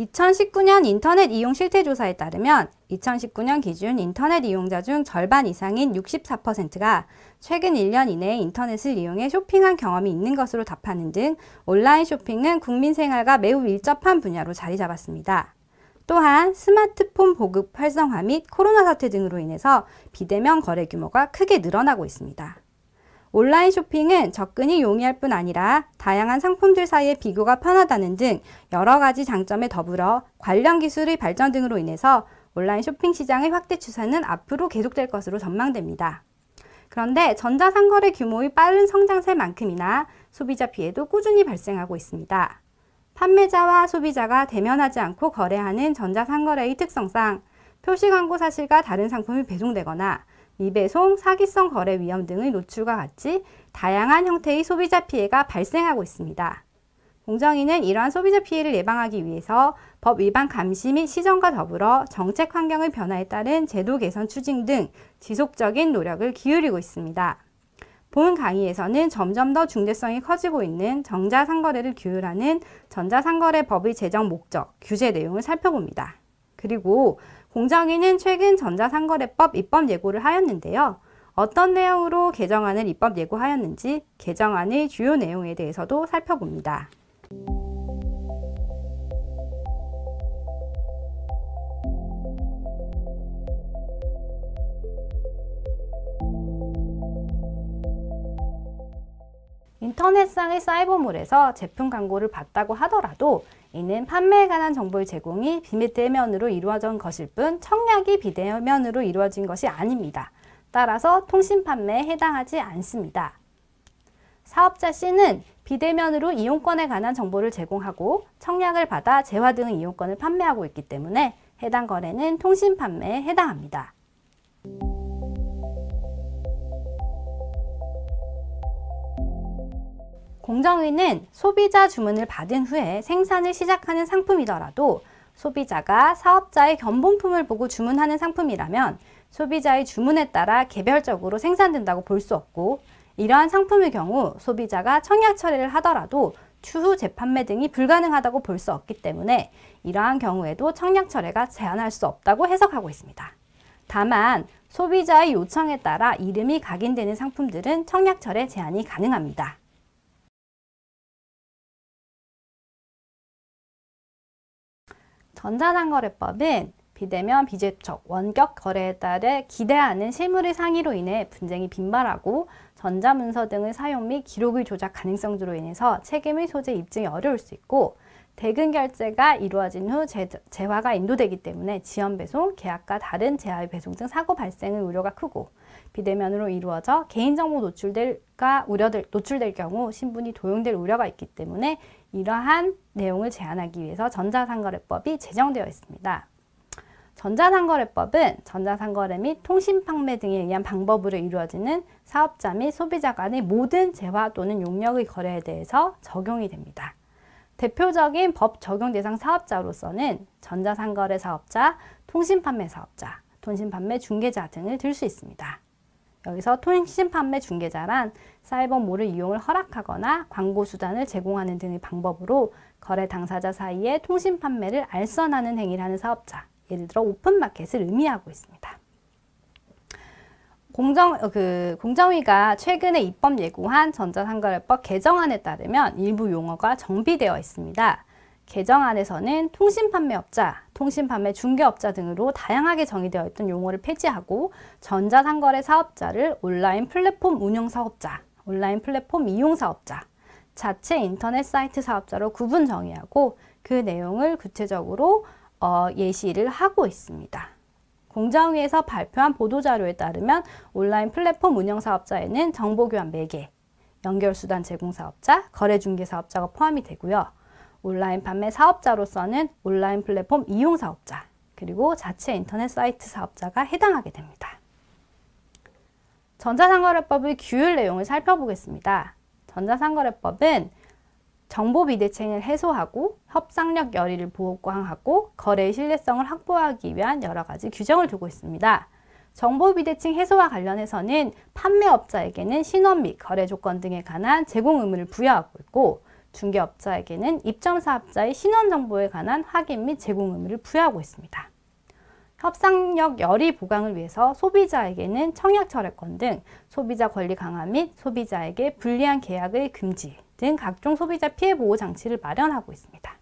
2019년 인터넷 이용 실태조사에 따르면 2019년 기준 인터넷 이용자 중 절반 이상인 64%가 최근 1년 이내에 인터넷을 이용해 쇼핑한 경험이 있는 것으로 답하는 등 온라인 쇼핑은 국민 생활과 매우 밀접한 분야로 자리 잡았습니다. 또한 스마트폰 보급 활성화 및 코로나 사태 등으로 인해서 비대면 거래 규모가 크게 늘어나고 있습니다. 온라인 쇼핑은 접근이 용이할 뿐 아니라 다양한 상품들 사이의 비교가 편하다는 등 여러 가지 장점에 더불어 관련 기술의 발전 등으로 인해서 온라인 쇼핑 시장의 확대 추세는 앞으로 계속될 것으로 전망됩니다. 그런데 전자상거래 규모의 빠른 성장세만큼이나 소비자 피해도 꾸준히 발생하고 있습니다. 판매자와 소비자가 대면하지 않고 거래하는 전자상거래의 특성상 표시 광고 사실과 다른 상품이 배송되거나 미배송, 사기성 거래 위험 등의 노출과 같이 다양한 형태의 소비자 피해가 발생하고 있습니다. 공정위는 이러한 소비자 피해를 예방하기 위해서 법 위반 감시 및 시정과 더불어 정책 환경의 변화에 따른 제도 개선 추진 등 지속적인 노력을 기울이고 있습니다. 본 강의에서는 점점 더 중대성이 커지고 있는 전자상거래를 규율하는 전자상거래법의 제정 목적, 규제 내용을 살펴봅니다. 그리고 공정위는 최근 전자상거래법 입법 예고를 하였는데요. 어떤 내용으로 개정안을 입법 예고하였는지 개정안의 주요 내용에 대해서도 살펴봅니다. 인터넷상의 사이버몰에서 제품 광고를 봤다고 하더라도 이는 판매에 관한 정보의 제공이 비대면으로 이루어진 것일 뿐 청약이 비대면으로 이루어진 것이 아닙니다. 따라서 통신 판매에 해당하지 않습니다. 사업자 C는 비대면으로 이용권에 관한 정보를 제공하고 청약을 받아 재화 등의 이용권을 판매하고 있기 때문에 해당 거래는 통신 판매에 해당합니다. 공정위는 소비자 주문을 받은 후에 생산을 시작하는 상품이더라도 소비자가 사업자의 견본품을 보고 주문하는 상품이라면 소비자의 주문에 따라 개별적으로 생산된다고 볼 수 없고 이러한 상품의 경우 소비자가 청약 처리를 하더라도 추후 재판매 등이 불가능하다고 볼 수 없기 때문에 이러한 경우에도 청약 처리가 제한할 수 없다고 해석하고 있습니다. 다만 소비자의 요청에 따라 이름이 각인되는 상품들은 청약 처리 제한이 가능합니다. 전자상거래법은 비대면, 비접촉, 원격 거래에 따라 기대하는 실물의 상의로 인해 분쟁이 빈발하고 전자문서 등의 사용 및 기록의 조작 가능성으로 인해서 책임의 소재 입증이 어려울 수 있고 대금 결제가 이루어진 후 재화가 인도되기 때문에 지연 배송, 계약과 다른 재화의 배송 등 사고 발생의 우려가 크고 비대면으로 이루어져 개인정보 노출될 경우 신분이 도용될 우려가 있기 때문에 이러한 내용을 제한하기 위해서 전자상거래법이 제정되어 있습니다. 전자상거래법은 전자상거래 및 통신판매 등에 의한 방법으로 이루어지는 사업자 및 소비자 간의 모든 재화 또는 용역의 거래에 대해서 적용이 됩니다. 대표적인 법 적용 대상 사업자로서는 전자상거래 사업자, 통신판매 사업자, 통신판매 중개자 등을 들 수 있습니다. 여기서 통신판매 중개자란 사이버몰을 이용을 허락하거나 광고 수단을 제공하는 등의 방법으로 거래 당사자 사이에 통신판매를 알선하는 행위를 하는 사업자, 예를 들어 오픈마켓을 의미하고 있습니다. 공정위가 최근에 입법 예고한 전자상거래법 개정안에 따르면 일부 용어가 정비되어 있습니다. 개정안에서는 통신판매업자, 통신판매 중개업자 등으로 다양하게 정의되어 있던 용어를 폐지하고 전자상거래 사업자를 온라인 플랫폼 운영사업자, 온라인 플랫폼 이용사업자, 자체 인터넷 사이트 사업자로 구분 정의하고 그 내용을 구체적으로 예시를 하고 있습니다. 공정위에서 발표한 보도자료에 따르면 온라인 플랫폼 운영사업자에는 정보교환 매개, 연결수단 제공사업자, 거래중개사업자가 포함이 되고요. 온라인 판매 사업자로서는 온라인 플랫폼 이용사업자, 그리고 자체 인터넷 사이트 사업자가 해당하게 됩니다. 전자상거래법의 규율 내용을 살펴보겠습니다. 전자상거래법은 정보 비대칭을 해소하고 협상력 열의를 보강하고 거래의 신뢰성을 확보하기 위한 여러 가지 규정을 두고 있습니다. 정보 비대칭 해소와 관련해서는 판매업자에게는 신원 및 거래 조건 등에 관한 제공 의무를 부여하고 있고 중개업자에게는 입점 사업자의 신원 정보에 관한 확인 및 제공 의무를 부여하고 있습니다. 협상력 열의 보강을 위해서 소비자에게는 청약 철회권 등 소비자 권리 강화 및 소비자에게 불리한 계약의 금지 등 각종 소비자 피해 보호 장치를 마련하고 있습니다.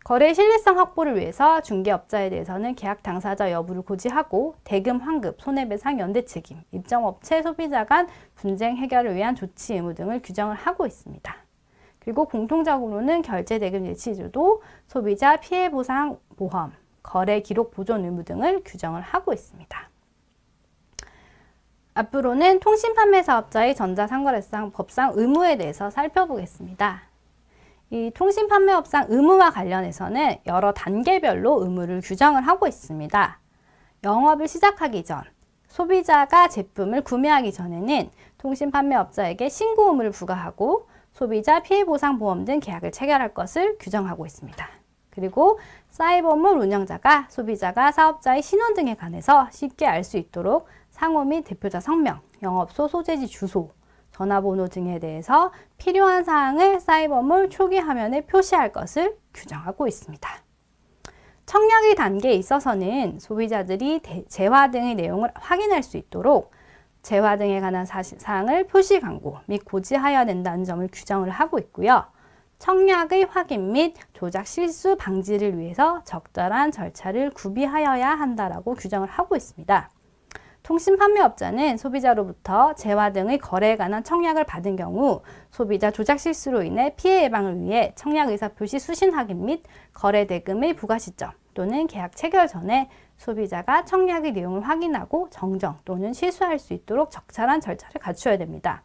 거래 신뢰성 확보를 위해서 중개업자에 대해서는 계약 당사자 여부를 고지하고 대금 환급, 손해배상 연대 책임, 입점업체 소비자 간 분쟁 해결을 위한 조치 의무 등을 규정을 하고 있습니다. 그리고 공통적으로는 결제 대금 예치제도, 소비자 피해 보상 보험, 거래 기록 보존 의무 등을 규정을 하고 있습니다. 앞으로는 통신 판매 사업자의 전자상거래상 법상 의무에 대해서 살펴보겠습니다. 이 통신 판매업상 의무와 관련해서는 여러 단계별로 의무를 규정을 하고 있습니다. 영업을 시작하기 전, 소비자가 제품을 구매하기 전에는 통신 판매업자에게 신고 의무를 부과하고 소비자 피해보상보험 등 계약을 체결할 것을 규정하고 있습니다. 그리고 사이버몰 운영자가 소비자가 사업자의 신원 등에 관해서 쉽게 알 수 있도록 상호 및 대표자 성명, 영업소 소재지 주소, 전화번호 등에 대해서 필요한 사항을 사이버몰 초기 화면에 표시할 것을 규정하고 있습니다. 청약의 단계에 있어서는 소비자들이 재화 등의 내용을 확인할 수 있도록 재화 등에 관한 사항을 표시 광고 및 고지하여야 된다는 점을 규정을 하고 있고요. 청약의 확인 및 조작 실수 방지를 위해서 적절한 절차를 구비하여야 한다라고 규정을 하고 있습니다. 통신 판매업자는 소비자로부터 재화 등의 거래에 관한 청약을 받은 경우 소비자 조작 실수로 인해 피해 예방을 위해 청약 의사표시 수신 확인 및 거래 대금의 부과 시점 또는 계약 체결 전에 소비자가 청약의 내용을 확인하고 정정 또는 실수할 수 있도록 적절한 절차를 갖추어야 됩니다.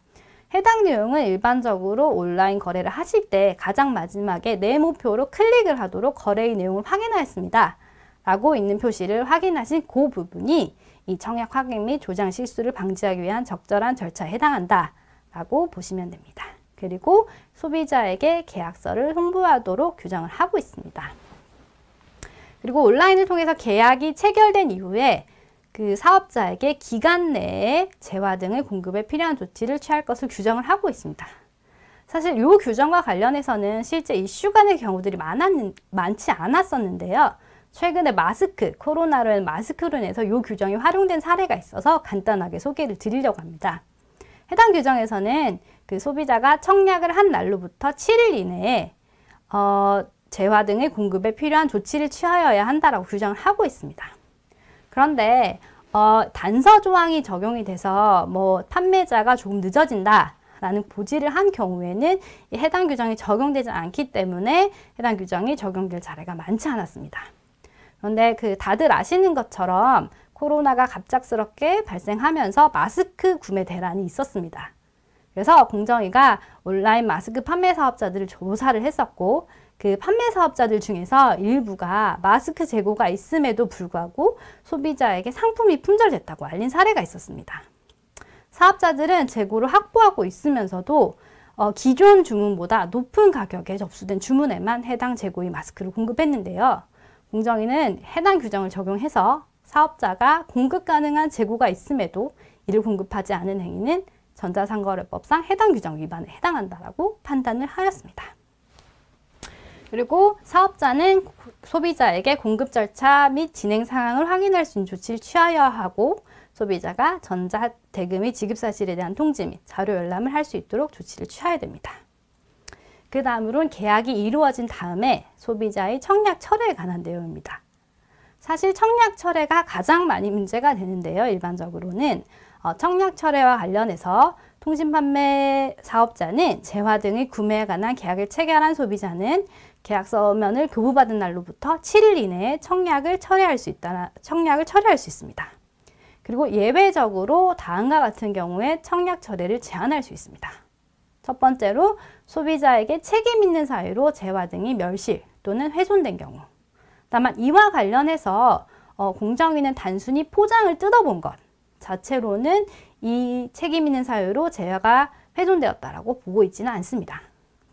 해당 내용은 일반적으로 온라인 거래를 하실 때 가장 마지막에 네모표로 클릭을 하도록 거래의 내용을 확인하였습니다. 라고 있는 표시를 확인하신 그 부분이 이 청약 확인 및 조작 실수를 방지하기 위한 적절한 절차에 해당한다 라고 보시면 됩니다. 그리고 소비자에게 계약서를 홍보하도록 규정을 하고 있습니다. 그리고 온라인을 통해서 계약이 체결된 이후에 그 사업자에게 기간 내에 재화 등의 공급에 필요한 조치를 취할 것을 규정을 하고 있습니다. 사실 이 규정과 관련해서는 실제 이슈가 된 경우들이 많지 않았었는데요. 최근에 코로나로 인한 마스크로 인해서 이 규정이 활용된 사례가 있어서 간단하게 소개를 드리려고 합니다. 해당 규정에서는 그 소비자가 청약을 한 날로부터 7일 이내에 재화 등의 공급에 필요한 조치를 취하여야 한다라고 규정을 하고 있습니다. 그런데 단서 조항이 적용이 돼서 판매자가 조금 늦어진다 라는 고지를 한 경우에는 해당 규정이 적용되지 않기 때문에 해당 규정이 적용될 사례가 많지 않았습니다. 그런데 다들 아시는 것처럼 코로나가 갑작스럽게 발생하면서 마스크 구매 대란이 있었습니다. 그래서 공정위가 온라인 마스크 판매 사업자들을 조사를 했었고 그 판매 사업자들 중에서 일부가 마스크 재고가 있음에도 불구하고 소비자에게 상품이 품절됐다고 알린 사례가 있었습니다. 사업자들은 재고를 확보하고 있으면서도 기존 주문보다 높은 가격에 접수된 주문에만 해당 재고의 마스크를 공급했는데요. 공정위는 해당 규정을 적용해서 사업자가 공급 가능한 재고가 있음에도 이를 공급하지 않은 행위는 전자상거래법상 해당 규정 위반에 해당한다라고 판단을 하였습니다. 그리고 사업자는 소비자에게 공급 절차 및 진행 상황을 확인할 수 있는 조치를 취하여야 하고 소비자가 전자대금의 지급 사실에 대한 통지 및 자료 열람을 할 수 있도록 조치를 취해야 됩니다. 그 다음으로는 계약이 이루어진 다음에 소비자의 청약 철회에 관한 내용입니다. 사실 청약 철회가 가장 많이 문제가 되는데요. 일반적으로는 청약 철회와 관련해서 통신판매 사업자는 재화 등의 구매에 관한 계약을 체결한 소비자는 계약서면을 교부받은 날로부터 7일 이내에 청약을 철회할 수 있습니다. 그리고 예외적으로 다음과 같은 경우에 청약 철회를 제한할 수 있습니다. 첫 번째로 소비자에게 책임 있는 사유로 재화 등이 멸실 또는 훼손된 경우. 다만 이와 관련해서 공정위는 단순히 포장을 뜯어본 것 자체로는 이 책임 있는 사유로 재화가 훼손되었다라고 보고 있지는 않습니다.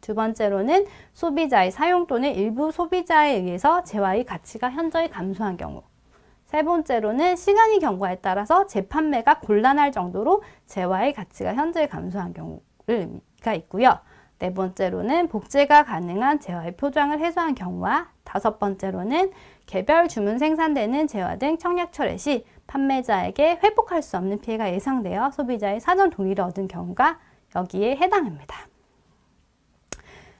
두 번째로는 소비자의 사용 또는 일부 소비자에 의해서 재화의 가치가 현저히 감소한 경우. 세 번째로는 시간이 경과에 따라서 재판매가 곤란할 정도로 재화의 가치가 현저히 감소한 경우가 있고요. 4번째로는 복제가 가능한 재화의 표장을 해소한 경우와 5번째로는 개별 주문 생산되는 재화 등 청약 철회 시 판매자에게 회복할 수 없는 피해가 예상되어 소비자의 사전 동의를 얻은 경우가 여기에 해당합니다.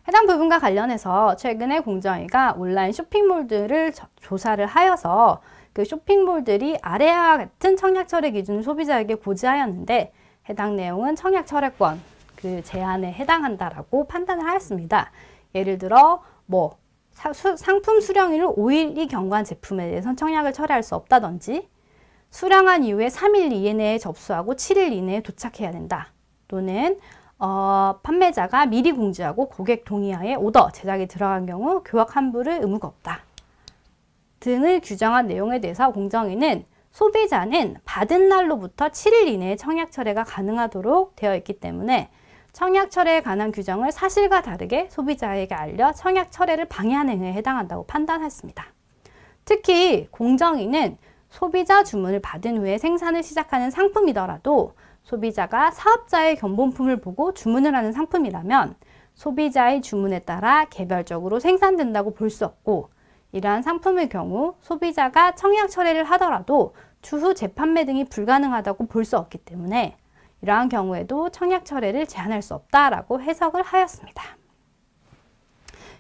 해당 부분과 관련해서 최근에 공정위가 온라인 쇼핑몰들을 조사를 하여서 그 쇼핑몰들이 아래와 같은 청약 철회 기준을 소비자에게 고지하였는데 해당 내용은 청약 철회권 그 제한에 해당한다라고 판단을 하였습니다. 예를 들어 상품 수령일 5일 경과한 제품에 대해서는 청약을 철회할 수 없다든지 수령한 이후에 3일 이내에 접수하고 7일 이내에 도착해야 된다. 또는 판매자가 미리 공지하고 고객 동의하에 오더 제작이 들어간 경우 교역 환불의 의무가 없다. 등을 규정한 내용에 대해서 공정위는 소비자는 받은 날로부터 7일 이내에 청약 철회가 가능하도록 되어 있기 때문에 청약 철회에 관한 규정을 사실과 다르게 소비자에게 알려 청약 철회를 방해하는 행위에 해당한다고 판단했습니다. 특히 공정위는 소비자 주문을 받은 후에 생산을 시작하는 상품이더라도 소비자가 사업자의 견본품을 보고 주문을 하는 상품이라면 소비자의 주문에 따라 개별적으로 생산된다고 볼 수 없고 이러한 상품의 경우 소비자가 청약 철회를 하더라도 추후 재판매 등이 불가능하다고 볼 수 없기 때문에 이러한 경우에도 청약 철회를 제한할 수 없다라고 해석을 하였습니다.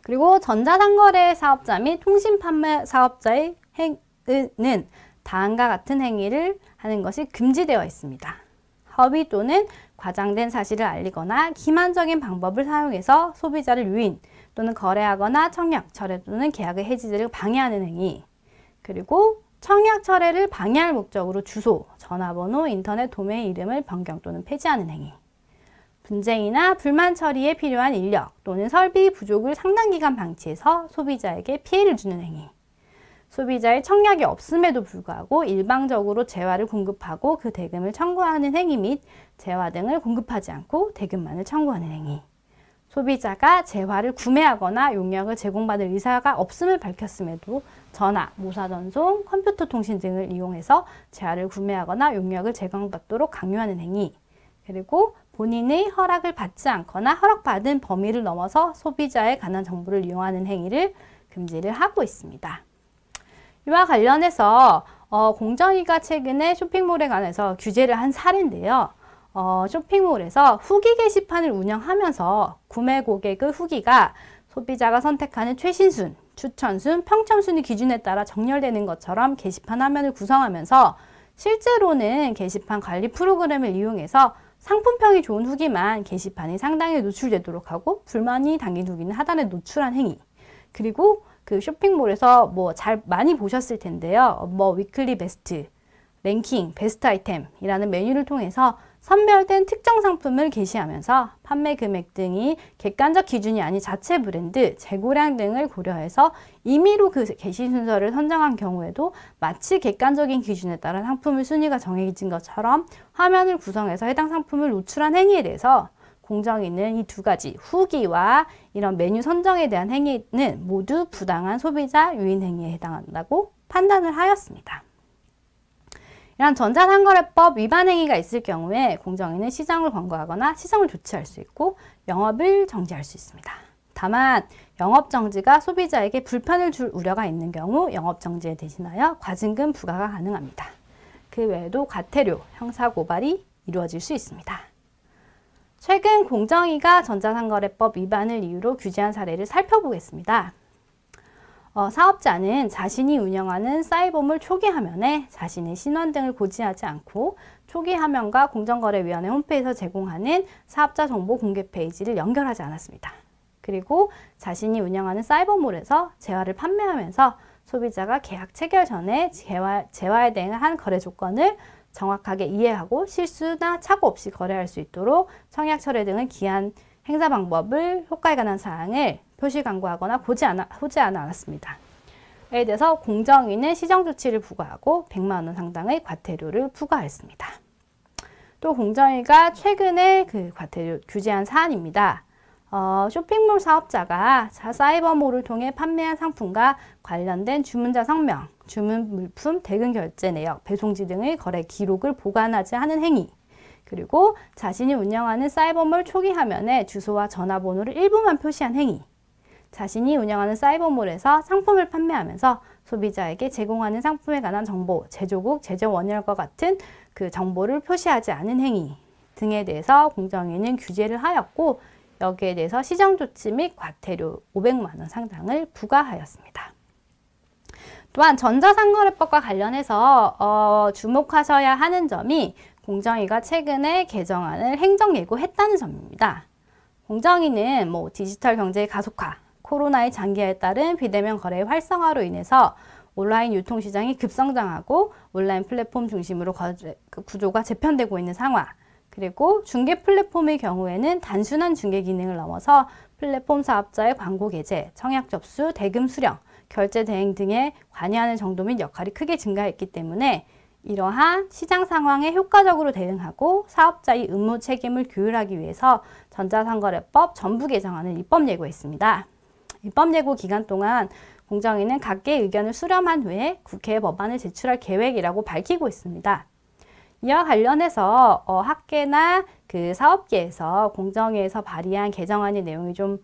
그리고 전자상거래 사업자 및 통신판매 사업자의 행위는 다음과 같은 행위를 하는 것이 금지되어 있습니다. 허위 또는 과장된 사실을 알리거나 기만적인 방법을 사용해서 소비자를 유인 또는 거래하거나 청약, 철회 또는 계약의 해지를 방해하는 행위, 그리고 청약 철회를 방해할 목적으로 주소, 전화번호, 인터넷 도메인 이름을 변경 또는 폐지하는 행위, 분쟁이나 불만 처리에 필요한 인력 또는 설비 부족을 상당 기간 방치해서 소비자에게 피해를 주는 행위, 소비자의 청약이 없음에도 불구하고 일방적으로 재화를 공급하고 그 대금을 청구하는 행위 및 재화 등을 공급하지 않고 대금만을 청구하는 행위, 소비자가 재화를 구매하거나 용역을 제공받을 의사가 없음을 밝혔음에도 전화, 모사전송, 컴퓨터 통신 등을 이용해서 재화를 구매하거나 용역을 제공받도록 강요하는 행위, 그리고 본인의 허락을 받지 않거나 허락받은 범위를 넘어서 소비자에 관한 정보를 이용하는 행위를 금지를 하고 있습니다. 이와 관련해서 공정위가 최근에 쇼핑몰에 관해서 규제를 한 사례인데요. 쇼핑몰에서 후기 게시판을 운영하면서 구매 고객의 후기가 소비자가 선택하는 최신순, 추천순, 평점순위 기준에 따라 정렬되는 것처럼 게시판 화면을 구성하면서 실제로는 게시판 관리 프로그램을 이용해서 상품평이 좋은 후기만 게시판에 상당히 노출되도록 하고 불만이 담긴 후기는 하단에 노출한 행위, 그리고 그 쇼핑몰에서 잘 많이 보셨을 텐데요. 위클리 베스트, 랭킹, 베스트 아이템이라는 메뉴를 통해서 선별된 특정 상품을 게시하면서 판매 금액 등이 객관적 기준이 아닌 자체 브랜드, 재고량 등을 고려해서 임의로 그 게시 순서를 선정한 경우에도 마치 객관적인 기준에 따라 상품의 순위가 정해진 것처럼 화면을 구성해서 해당 상품을 노출한 행위에 대해서 공정위는 이 두 가지 후기와 이런 메뉴 선정에 대한 행위는 모두 부당한 소비자 유인 행위에 해당한다고 판단을 하였습니다. 이런 전자상거래법 위반 행위가 있을 경우에 공정위는 시정을 권고하거나 시정을 조치할 수 있고 영업을 정지할 수 있습니다. 다만 영업정지가 소비자에게 불편을 줄 우려가 있는 경우 영업정지에 대신하여 과징금 부과가 가능합니다. 그 외에도 과태료, 형사고발이 이루어질 수 있습니다. 최근 공정위가 전자상거래법 위반을 이유로 규제한 사례를 살펴보겠습니다. 사업자는 자신이 운영하는 사이버몰 초기 화면에 자신의 신원 등을 고지하지 않고 초기 화면과 공정거래위원회 홈페이지에서 제공하는 사업자 정보 공개 페이지를 연결하지 않았습니다. 그리고 자신이 운영하는 사이버몰에서 재화를 판매하면서 소비자가 계약 체결 전에 재화에 대한 거래 조건을 정확하게 이해하고 실수나 착오 없이 거래할 수 있도록 청약 철회 등의 기한 행사 방법을 효과에 관한 사항을 표시 광고하거나 호지하지 않았습니다. 이에 대해서 공정위는 시정 조치를 부과하고 100만 원 상당의 과태료를 부과했습니다. 또 공정위가 최근에 그 과태료 규제한 사안입니다. 쇼핑몰 사업자가 사이버몰을 통해 판매한 상품과 관련된 주문자 성명, 주문 물품, 대금 결제 내역, 배송지 등의 거래 기록을 보관하지 않은 행위, 그리고 자신이 운영하는 사이버몰 초기 화면에 주소와 전화번호를 일부만 표시한 행위. 자신이 운영하는 사이버몰에서 상품을 판매하면서 소비자에게 제공하는 상품에 관한 정보, 제조국, 제조 원료과 같은 그 정보를 표시하지 않은 행위 등에 대해서 공정위는 규제를 하였고, 여기에 대해서 시정조치 및 과태료 500만 원 상당을 부과하였습니다. 또한 전자상거래법과 관련해서 주목하셔야 하는 점이 공정위가 최근에 개정안을 행정예고했다는 점입니다. 공정위는 디지털 경제의 가속화, 코로나의 장기화에 따른 비대면 거래의 활성화로 인해서 온라인 유통시장이 급성장하고 온라인 플랫폼 중심으로 구조가 재편되고 있는 상황, 그리고 중개 플랫폼의 경우에는 단순한 중개 기능을 넘어서 플랫폼 사업자의 광고 게재, 청약 접수, 대금 수령, 결제 대행 등에 관여하는 정도 및 역할이 크게 증가했기 때문에 이러한 시장 상황에 효과적으로 대응하고 사업자의 의무 책임을 규율하기 위해서 전자상거래법 전부 개정안을 입법 예고했습니다. 입법 예고 기간 동안 공정위는 각계의 의견을 수렴한 후에 국회에 법안을 제출할 계획이라고 밝히고 있습니다. 이와 관련해서 학계나 그 사업계에서 공정위에서 발의한 개정안의 내용이 좀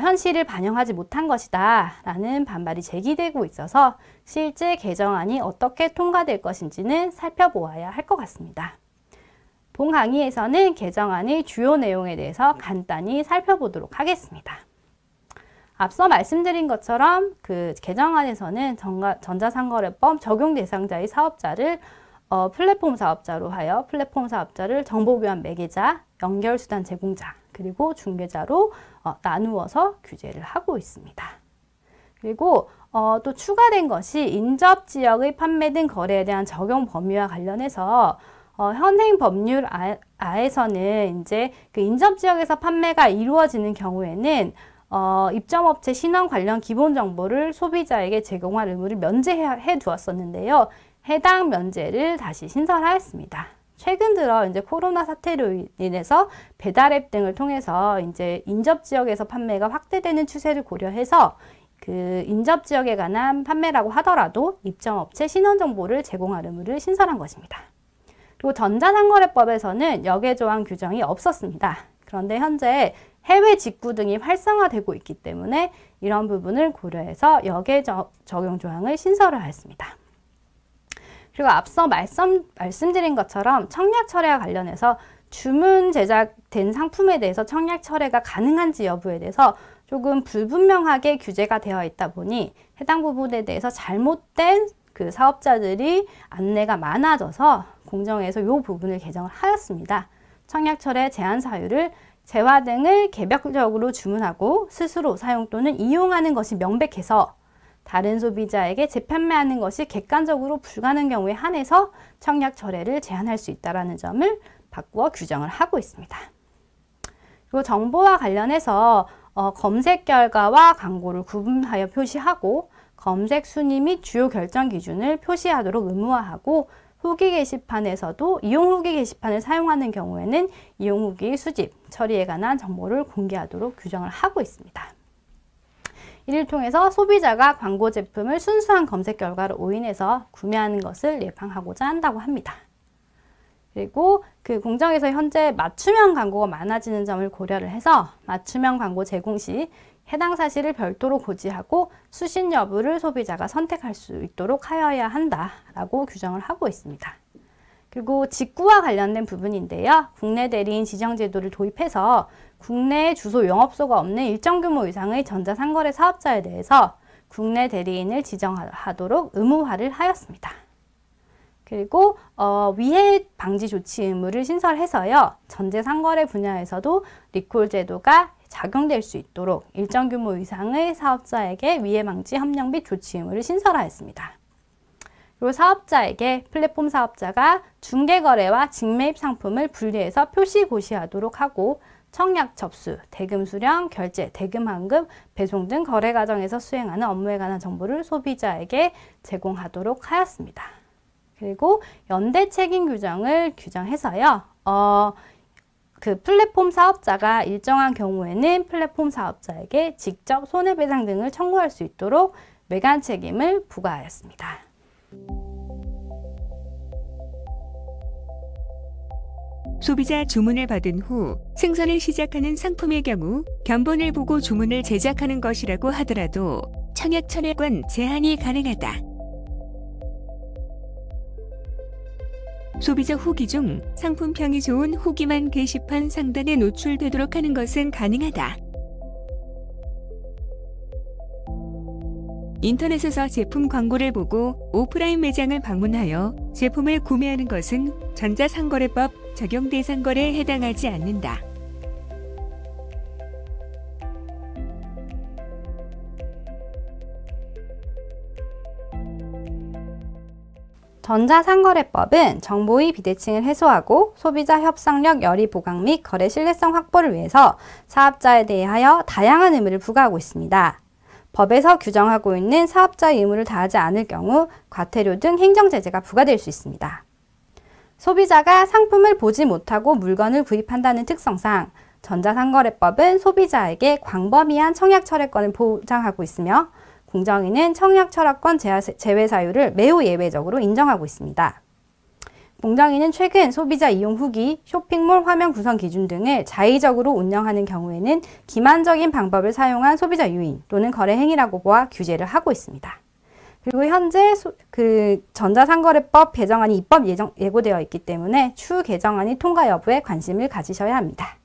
현실을 반영하지 못한 것이다 라는 반발이 제기되고 있어서 실제 개정안이 어떻게 통과될 것인지는 살펴보아야 할 것 같습니다. 본 강의에서는 개정안의 주요 내용에 대해서 간단히 살펴보도록 하겠습니다. 앞서 말씀드린 것처럼 그 개정안에서는 전자상거래법 적용 대상자의 사업자를 플랫폼 사업자로 하여 플랫폼 사업자를 정보교환 매개자, 연결수단 제공자, 그리고 중개자로 나누어서 규제를 하고 있습니다. 그리고 또 추가된 것이 인접지역의 판매 등 거래에 대한 적용 범위와 관련해서 현행 법률 하에서는 이제 그 인접지역에서 판매가 이루어지는 경우에는 입점업체 신원 관련 기본 정보를 소비자에게 제공할 의무를 면제해 두었었는데요. 해당 면제를 다시 신설하였습니다. 최근 들어 이제 코로나 사태로 인해서 배달앱 등을 통해서 이제 인접 지역에서 판매가 확대되는 추세를 고려해서 그 인접 지역에 관한 판매라고 하더라도 입점업체 신원 정보를 제공할 의무를 신설한 것입니다. 그리고 전자상거래법에서는 역외 조항 규정이 없었습니다. 그런데 현재 해외 직구 등이 활성화되고 있기 때문에 이런 부분을 고려해서 역외 적용 조항을 신설을 하였습니다. 그리고 앞서 말씀드린 것처럼 청약 철회와 관련해서 주문 제작된 상품에 대해서 청약 철회가 가능한지 여부에 대해서 조금 불분명하게 규제가 되어 있다 보니 해당 부분에 대해서 잘못된 그 사업자들이 안내가 많아져서 공정위에서 이 부분을 개정을 하였습니다. 청약 철회 제한 사유를 재화 등을 개별적으로 주문하고 스스로 사용 또는 이용하는 것이 명백해서 다른 소비자에게 재판매하는 것이 객관적으로 불가능한 경우에 한해서 청약 철회를 제한할 수 있다는 점을 바꾸어 규정을 하고 있습니다. 그리고 정보와 관련해서 검색 결과와 광고를 구분하여 표시하고 검색 순위 및 주요 결정 기준을 표시하도록 의무화하고 후기 게시판에서도 이용 후기 게시판을 사용하는 경우에는 이용 후기 수집, 처리에 관한 정보를 공개하도록 규정을 하고 있습니다. 이를 통해서 소비자가 광고 제품을 순수한 검색 결과로 오인해서 구매하는 것을 예방하고자 한다고 합니다. 그리고 그 공정에서 현재 맞춤형 광고가 많아지는 점을 고려를 해서 맞춤형 광고 제공 시 해당 사실을 별도로 고지하고 수신 여부를 소비자가 선택할 수 있도록 하여야 한다라고 규정을 하고 있습니다. 그리고 직구와 관련된 부분인데요. 국내 대리인 지정 제도를 도입해서 국내에 주소 영업소가 없는 일정 규모 이상의 전자상거래 사업자에 대해서 국내 대리인을 지정하도록 의무화를 하였습니다. 그리고 위해 방지 조치 의무를 신설해서요. 전자상거래 분야에서도 리콜 제도가 적용될 수 있도록 일정 규모 이상의 사업자에게 위해 방지 협력 및 조치 의무를 신설하였습니다. 그리고 사업자에게 플랫폼 사업자가 중개거래와 직매입 상품을 분리해서 표시 고시하도록 하고 청약 접수, 대금 수령, 결제, 대금 환급, 배송 등 거래 과정에서 수행하는 업무에 관한 정보를 소비자에게 제공하도록 하였습니다. 그리고 연대 책임 규정을 규정해서요. 그 플랫폼 사업자가 일정한 경우에는 플랫폼 사업자에게 직접 손해배상 등을 청구할 수 있도록 외관 책임을 부과하였습니다. 소비자 주문을 받은 후 생산을 시작하는 상품의 경우 견본을 보고 주문을 제작하는 것이라고 하더라도 청약 철회권 제한이 가능하다. 소비자 후기 중 상품평이 좋은 후기만 게시판 상단에 노출되도록 하는 것은 가능하다. 인터넷에서 제품 광고를 보고 오프라인 매장을 방문하여 제품을 구매하는 것은 전자상거래법 적용 대상 거래에 해당하지 않는다. 전자상거래법은 정보의 비대칭을 해소하고 소비자 협상력 열의 보강 및 거래 신뢰성 확보를 위해서 사업자에 대하여 다양한 의무를 부과하고 있습니다. 법에서 규정하고 있는 사업자의 의무를 다하지 않을 경우 과태료 등 행정제재가 부과될 수 있습니다. 소비자가 상품을 보지 못하고 물건을 구입한다는 특성상 전자상거래법은 소비자에게 광범위한 청약철회권을 보장하고 있으며 공정위는 청약철회권 제외 사유를 매우 예외적으로 인정하고 있습니다. 공정위는 최근 소비자 이용 후기, 쇼핑몰 화면 구성 기준 등을 자의적으로 운영하는 경우에는 기만적인 방법을 사용한 소비자 유인 또는 거래 행위라고 보아 규제를 하고 있습니다. 그리고 현재 전자상거래법 개정안이 입법 예고되어 있기 때문에 추후 개정안이 통과 여부에 관심을 가지셔야 합니다.